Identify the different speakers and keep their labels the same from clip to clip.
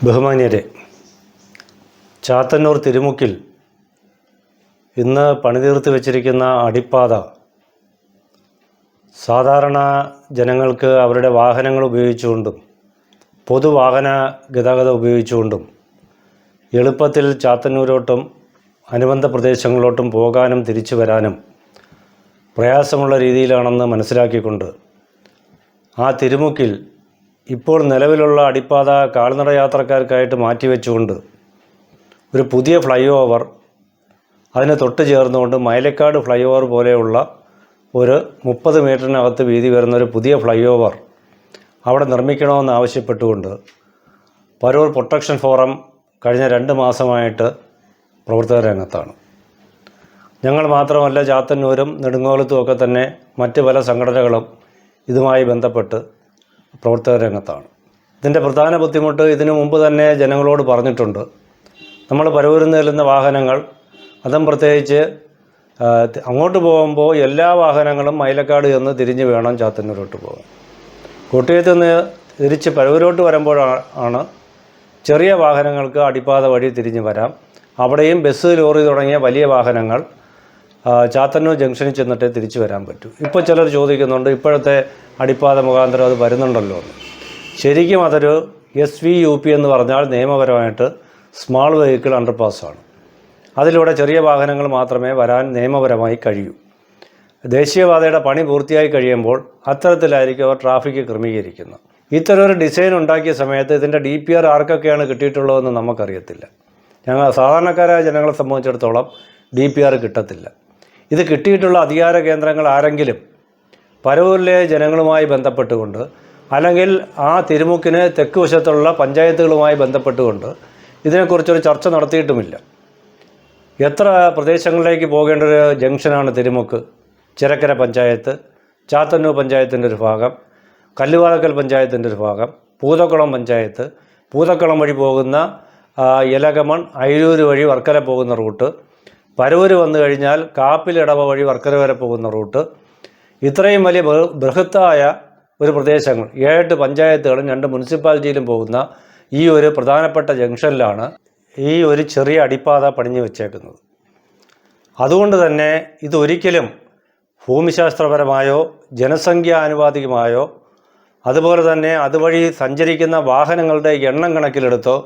Speaker 1: ബഹുമാന്യരെ, ചാത്തന്നൂർ തിരുമുക്കിൽ ഇന്ന് പണിതീർത്ത് വെച്ചിരിക്കുന്ന അടിപ്പാത സാധാരണ ജനങ്ങൾക്ക് അവരുടെ വാഹനങ്ങൾ ഉപയോഗിച്ചുകൊണ്ടും പൊതുവാഹന ഗതാഗതം ഉപയോഗിച്ചുകൊണ്ടും എളുപ്പത്തിൽ ചാത്തന്നൂരോട്ടും അനുബന്ധ പ്രദേശങ്ങളിലോട്ടും പോകാനും തിരിച്ചു വരാനും പ്രയാസമുള്ള രീതിയിലാണെന്ന് മനസ്സിലാക്കിക്കൊണ്ട് ആ തിരുമുക്കിൽ ഇപ്പോൾ നിലവിലുള്ള അടിപ്പാത കാൽനട യാത്രക്കാർക്കായിട്ട് മാറ്റിവെച്ചുകൊണ്ട് ഒരു പുതിയ ഫ്ലൈ ഓവർ അതിന് തൊട്ട് ചേർന്നുകൊണ്ട് മൈലക്കാട് ഫ്ലൈ ഓവർ പോലെയുള്ള ഒരു 30 മീറ്ററിനകത്ത് വീതി വരുന്ന ഒരു പുതിയ ഫ്ലൈ ഓവർ അവിടെ നിർമ്മിക്കണമെന്ന് ആവശ്യപ്പെട്ടുകൊണ്ട് പരൂർ പ്രൊട്ടക്ഷൻ ഫോറം കഴിഞ്ഞ 2 മാസമായിട്ട് പ്രവർത്തക രംഗത്താണ്. ഞങ്ങൾ മാത്രമല്ല, ചാത്തന്നൂരും നെടുങ്ങോലത്തും ഒക്കെ തന്നെ മറ്റ് പല സംഘടനകളും ഇതുമായി ബന്ധപ്പെട്ട് പ്രവർത്തക രംഗത്താണ്. ഇതിൻ്റെ പ്രധാന ബുദ്ധിമുട്ട് ഇതിനു മുമ്പ് തന്നെ ജനങ്ങളോട് പറഞ്ഞിട്ടുണ്ട്. നമ്മൾ പരവൂരിൽ നിന്ന് ചെല്ലുന്ന വാഹനങ്ങൾ, അതും പ്രത്യേകിച്ച് അങ്ങോട്ട് പോകുമ്പോൾ എല്ലാ വാഹനങ്ങളും മൈലക്കാട് ചെന്ന് തിരിഞ്ഞ് വേണം ചാത്തന്നൂരോട്ട് പോകാൻ. കോട്ടയത്ത് നിന്ന് തിരിച്ച് പരവൂരോട്ട് വരുമ്പോഴാണ് ചെറിയ വാഹനങ്ങൾക്ക് അടിപ്പാത വഴി തിരിഞ്ഞ് വരാം. അവിടെയും ബസ്, ലോറി തുടങ്ങിയ വലിയ വാഹനങ്ങൾ ചാത്തന്നൂർ ജംഗ്ഷനിൽ ചെന്നിട്ടേ തിരിച്ചു വരാൻ പറ്റൂ. ഇപ്പോൾ ചിലർ ചോദിക്കുന്നുണ്ട്, ഇപ്പോഴത്തെ അടിപ്പാത മുഖാന്തരം അത് വരുന്നുണ്ടല്ലോ എന്ന്. ശരിക്കും അതൊരു SVUP എന്ന് പറഞ്ഞാൽ നിയമപരമായിട്ട് സ്മാൾ വെഹിക്കിൾ അണ്ടർപാസ്സാണ്. അതിലൂടെ ചെറിയ വാഹനങ്ങൾ മാത്രമേ വരാൻ നിയമപരമായി കഴിയൂ. ദേശീയപാതയുടെ പണി പൂർത്തിയായി കഴിയുമ്പോൾ അത്തരത്തിലായിരിക്കും അവർ ട്രാഫിക് ക്രമീകരിക്കുന്നത്. ഇത്തരമൊരു ഡിസൈൻ ഉണ്ടാക്കിയ സമയത്ത് ഇതിൻ്റെ DPR ആർക്കൊക്കെയാണ് കിട്ടിയിട്ടുള്ളതെന്ന് നമുക്കറിയത്തില്ല. ഞങ്ങൾ സാധാരണക്കാരായ ജനങ്ങളെ സംബന്ധിച്ചിടത്തോളം DPR കിട്ടത്തില്ല. ഇത് കിട്ടിയിട്ടുള്ള അധികാര കേന്ദ്രങ്ങൾ ആരെങ്കിലും പരവൂരിലെ ജനങ്ങളുമായി ബന്ധപ്പെട്ടുകൊണ്ട്, അല്ലെങ്കിൽ ആ തിരുമുക്കിന് തെക്ക് വശത്തുള്ള പഞ്ചായത്തുകളുമായി ബന്ധപ്പെട്ടുകൊണ്ട് ഇതിനെക്കുറിച്ചൊരു ചർച്ച നടത്തിയിട്ടുമില്ല. എത്ര പ്രദേശങ്ങളിലേക്ക് പോകേണ്ട ഒരു ജംഗ്ഷനാണ് തിരുമുക്ക്? ചിരക്കര പഞ്ചായത്ത്, ചാത്തന്നൂർ പഞ്ചായത്തിൻ്റെ ഒരു ഭാഗം, കല്ലുവാളക്കൽ പഞ്ചായത്തിൻ്റെ ഒരു ഭാഗം, പൂതക്കുളം പഞ്ചായത്ത്, പൂതക്കുളം വഴി പോകുന്ന ഇലകമൺ, അയിരൂർ വഴി വർക്കല പോകുന്ന റൂട്ട്, പരവൂര് വന്നു കഴിഞ്ഞാൽ കാപ്പിലിടവ വഴി വർക്കല വരെ പോകുന്ന റൂട്ട്. ഇത്രയും വലിയ ബൃഹത്തായ ഒരു പ്രദേശങ്ങൾ, 7 പഞ്ചായത്തുകളും 2 മുനിസിപ്പാലിറ്റിയിലും പോകുന്ന ഈ ഒരു പ്രധാനപ്പെട്ട ജംഗ്ഷനിലാണ് ഈ ഒരു ചെറിയ അടിപ്പാത പണിഞ്ഞു വെച്ചേക്കുന്നത്. അതുകൊണ്ട് തന്നെ ഇതൊരിക്കലും ഭൂമിശാസ്ത്രപരമായോ ജനസംഖ്യാനുപാതികമായോ അതുപോലെ തന്നെ അതുവഴി സഞ്ചരിക്കുന്ന വാഹനങ്ങളുടെ എണ്ണം കണക്കിലെടുത്തോ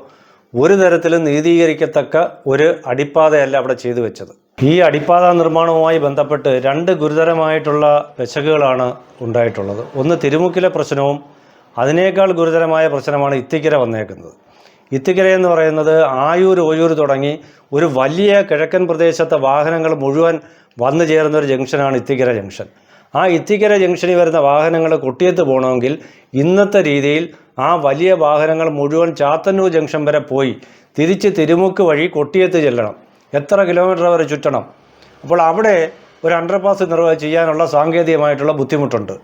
Speaker 1: ഒരു തരത്തിലും നീതീകരിക്കത്തക്ക ഒരു അടിപ്പാതയല്ല അവിടെ ചെയ്തു വെച്ചത്. ഈ അടിപ്പാത നിർമ്മാണവുമായി ബന്ധപ്പെട്ട് 2 ഗുരുതരമായിട്ടുള്ള പെശകുകളാണ് ഉണ്ടായിട്ടുള്ളത്. ഒന്ന് തിരുമുക്കിലെ പ്രശ്നവും അതിനേക്കാൾ ഗുരുതരമായ പ്രശ്നമാണ് ഇത്തിക്കര വന്നേക്കുന്നത്. ഇത്തിക്കര എന്ന് പറയുന്നത് ആയൂർ, ഓയൂർ തുടങ്ങി ഒരു വലിയ കിഴക്കൻ പ്രദേശത്തെ വാഹനങ്ങൾ മുഴുവൻ വന്നു ചേർന്ന ഒരു ജംഗ്ഷനാണ് ഇത്തിക്കര ജംഗ്ഷൻ. ആ ഇത്തിക്കര ജംഗ്ഷനിൽ വരുന്ന വാഹനങ്ങൾ കൊട്ടിയത്ത് പോകണമെങ്കിൽ ഇന്നത്തെ രീതിയിൽ ആ വലിയ വാഹനങ്ങൾ മുഴുവൻ ചാത്തന്നൂർ ജംഗ്ഷൻ വരെ പോയി തിരിച്ച് തിരുമുക്ക് വഴി കൊട്ടിയത്ത് ചെല്ലണം. എത്ര കിലോമീറ്റർ വരെ ചുറ്റണം. അപ്പോൾ അവിടെ ഒരു അണ്ടർപാസ് ചെയ്യാനുള്ള സാങ്കേതികമായിട്ടുള്ള ബുദ്ധിമുട്ടുണ്ട്.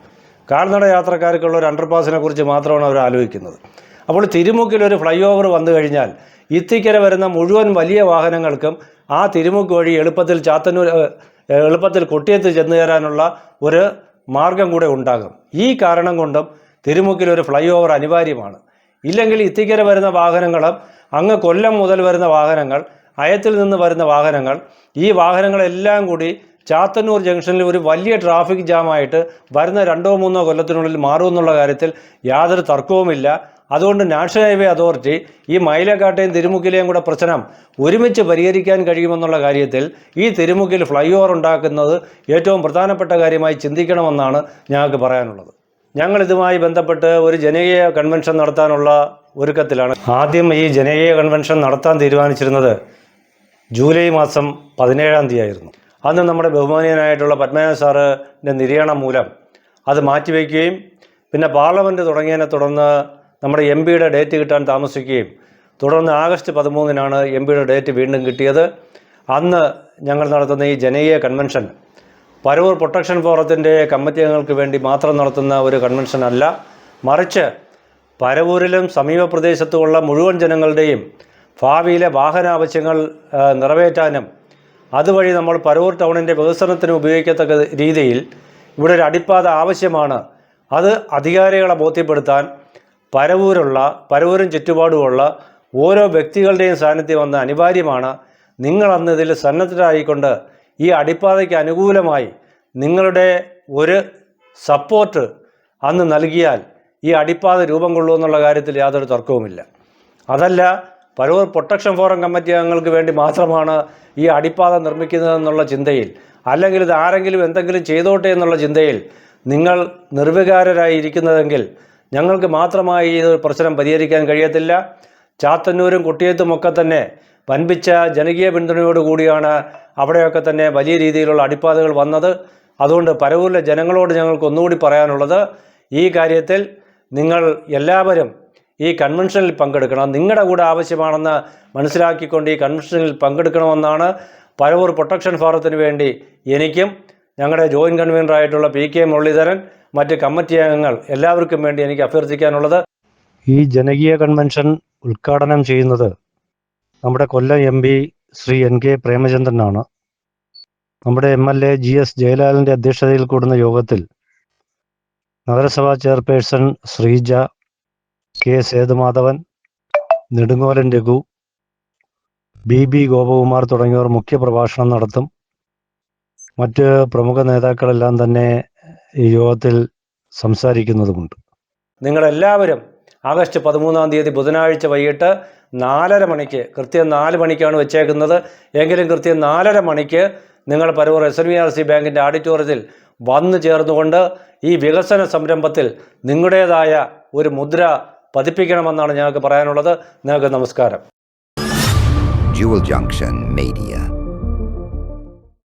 Speaker 1: കാൽനട യാത്രക്കാർക്കുള്ള ഒരു അണ്ടർപാസിനെ കുറിച്ച് മാത്രമാണ് അവർ ആലോചിക്കുന്നത്. അപ്പോൾ തിരുമുക്കിൽ ഒരു ഫ്ലൈ ഓവർ വന്നു കഴിഞ്ഞാൽ ഇത്തിക്കര വരുന്ന മുഴുവൻ വലിയ വാഹനങ്ങൾക്കും ആ തിരുമുക്ക് വഴി എളുപ്പത്തിൽ കൊട്ടിയത്ത് ചെന്നു ചേരാനുള്ള ഒരു മാർഗം കൂടെ ഉണ്ടാകും. ഈ കാരണം കൊണ്ടും തിരുമുക്കിൽ ഒരു ഫ്ലൈ ഓവർ അനിവാര്യമാണ്. ഇല്ലെങ്കിൽ ഇത്തിക്കര വരുന്ന വാഹനങ്ങളും അങ്ങ് കൊല്ലം മുതൽ വരുന്ന വാഹനങ്ങൾ, അയത്തിൽ നിന്ന് വരുന്ന വാഹനങ്ങൾ, ഈ വാഹനങ്ങളെല്ലാം കൂടി ചാത്തന്നൂർ ജംഗ്ഷനിൽ ഒരു വലിയ ട്രാഫിക് ജാമായിട്ട് വരുന്ന 2-3 കൊല്ലത്തിനുള്ളിൽ മാറുമെന്നുള്ള കാര്യത്തിൽ യാതൊരു തർക്കവുമില്ല. അതുകൊണ്ട് നാഷണൽ ഹൈവേ അതോറിറ്റി ഈ മൈലക്കാട്ടെയും തിരുമുക്കിലെയും കൂടെ പ്രശ്നം ഒരുമിച്ച് പരിഹരിക്കാൻ കഴിയുമെന്നുള്ള കാര്യത്തിൽ ഈ തിരുമുക്കിൽ ഫ്ലൈ ഓവർ ഉണ്ടാക്കുന്നത് ഏറ്റവും പ്രധാനപ്പെട്ട കാര്യമായി ചിന്തിക്കണമെന്നാണ് ഞങ്ങൾക്ക് പറയാനുള്ളത്. ഞങ്ങൾ ഇതുമായി ബന്ധപ്പെട്ട് ഒരു ജനകീയ കൺവെൻഷൻ നടത്താനുള്ള ഒരുക്കത്തിലാണ്. ആദ്യം ഈ ജനകീയ കൺവെൻഷൻ നടത്താൻ തീരുമാനിച്ചിരുന്നത് ജൂലൈ മാസം 17-ാം തീയതി ആയിരുന്നു. അന്ന് നമ്മുടെ ബഹുമാനീയനായിട്ടുള്ള പത്മനാഭ സാറിൻ്റെ നിര്യാണം മൂലം അത് മാറ്റിവെക്കുകയും പിന്നെ പാർലമെൻറ്റ് തുടങ്ങിയതിനെ തുടർന്ന് നമ്മുടെ MPയുടെ ഡേറ്റ് കിട്ടാൻ താമസിക്കുകയും തുടർന്ന് ആഗസ്റ്റ് 13-നാണ് MPയുടെ ഡേറ്റ് വീണ്ടും കിട്ടിയത്. അന്ന് ഞങ്ങൾ നടത്തുന്ന ഈ ജനകീയ കൺവെൻഷൻ പരവൂർ പ്രൊട്ടക്ഷൻ ഫോറത്തിൻ്റെ കമ്മിറ്റി അംഗങ്ങൾക്ക് വേണ്ടി മാത്രം നടത്തുന്ന ഒരു കൺവെൻഷൻ അല്ല, മറിച്ച് പരവൂരിലും സമീപ പ്രദേശത്തുമുള്ള മുഴുവൻ ജനങ്ങളുടെയും ഭാവിയിലെ വാഹന ആവശ്യങ്ങൾ നിറവേറ്റാനും അതുവഴി നമ്മൾ പരവൂർ ടൗണിൻ്റെ വികസനത്തിന് ഉപയോഗിക്കത്തക്ക രീതിയിൽ ഇവിടെ ഒരു അടിപ്പാത ആവശ്യമാണ്. അത് അധികാരികളെ ബോധ്യപ്പെടുത്താൻ പരവൂരും ചുറ്റുപാടുമുള്ള ഓരോ വ്യക്തികളുടെയും സാന്നിധ്യം വന്ന് അനിവാര്യമാണ്. നിങ്ങളന്ന് ഇതിൽ സന്നദ്ധരായിക്കൊണ്ട് ഈ അടിപ്പാതയ്ക്ക് അനുകൂലമായി നിങ്ങളുടെ ഒരു സപ്പോർട്ട് അന്ന് നൽകിയാൽ ഈ അടിപ്പാത രൂപം കൊള്ളുമെന്നുള്ള കാര്യത്തിൽ യാതൊരു തർക്കവുമില്ല. അതല്ല, പരവൂർ പ്രൊട്ടക്ഷൻ ഫോറം കമ്മിറ്റി അംഗങ്ങൾക്ക് വേണ്ടി മാത്രമാണ് ഈ അടിപ്പാത നിർമ്മിക്കുന്നതെന്നുള്ള ചിന്തയിൽ, അല്ലെങ്കിൽ ഇത് ആരെങ്കിലും എന്തെങ്കിലും ചെയ്തോട്ടെ എന്നുള്ള ചിന്തയിൽ നിങ്ങൾ നിർവികാരരായിരിക്കുന്നതെങ്കിൽ ഞങ്ങൾക്ക് മാത്രമായി ഈ പ്രശ്നം പരിഹരിക്കാൻ കഴിയത്തില്ല. ചാത്തന്നൂരും കുട്ടിയത്തുമൊക്കെ തന്നെ വൻപിച്ച ജനകീയ പിന്തുണയോടുകൂടിയാണ് അവിടെയൊക്കെ തന്നെ വലിയ രീതിയിലുള്ള അടിപ്പാതകൾ വന്നത്. അതുകൊണ്ട് പരവൂരിലെ ജനങ്ങളോട് ഞങ്ങൾക്ക് ഒന്നുകൂടി പറയാനുള്ളത്, ഈ കാര്യത്തിൽ നിങ്ങൾ എല്ലാവരും ഈ കൺവെൻഷനിൽ പങ്കെടുക്കണം. നിങ്ങളുടെ കൂടെ ആവശ്യമാണെന്ന് മനസ്സിലാക്കിക്കൊണ്ട് ഈ കൺവെൻഷനിൽ പങ്കെടുക്കണമെന്നാണ് പരവൂർ പ്രൊട്ടക്ഷൻ ഫോറത്തിന് വേണ്ടി എനിക്കും ഞങ്ങളുടെ ജോയിൻറ്റ് കൺവീനറായിട്ടുള്ള പി കെ മുരളീധരൻ, മറ്റ് കമ്മിറ്റി അംഗങ്ങൾ എല്ലാവർക്കും വേണ്ടി എനിക്ക് അഭ്യർത്ഥിക്കാനുള്ളത്. ഈ ജനകീയ കൺവെൻഷൻ ഉദ്ഘാടനം ചെയ്യുന്നത് നമ്മുടെ Kollam M P Shri N K പ്രേമചന്ദ്രനാണ്. നമ്മുടെ MLA GS ജയലാലിൻ്റെ അധ്യക്ഷതയിൽ കൂടുന്ന യോഗത്തിൽ നഗരസഭാ chairperson Sreeja, K Sethumadhavan, Nedungolan Raghu, BB Gopakumar തുടങ്ങിയവർ മുഖ്യപ്രഭാഷണം നടത്തും. മറ്റ് പ്രമുഖ നേതാക്കളെല്ലാം തന്നെ ഈ യോഗത്തിൽ സംസാരിക്കുന്നതുമുണ്ട്. നിങ്ങളെല്ലാവരും ആഗസ്റ്റ് 13 ബുധനാഴ്ച വൈകിട്ട് 4:30 മണിക്ക്, കൃത്യം 4 മണിക്കാണ് വെച്ചേക്കുന്നത്, എങ്കിലും കൃത്യം 4:30 മണിക്ക് നിങ്ങൾ പരവൂർ SNVRC ബാങ്കിൻ്റെ ഓഡിറ്റോറിയത്തിൽ വന്നു ചേർന്നുകൊണ്ട് ഈ വികസന സംരംഭത്തിൽ നിങ്ങളുടേതായ ഒരു മുദ്ര പതിപ്പിക്കണമെന്നാണ് ഞങ്ങൾക്ക് പറയാനുള്ളത്. നിങ്ങൾക്ക് നമസ്കാരം.
Speaker 2: Jewel Junction Media.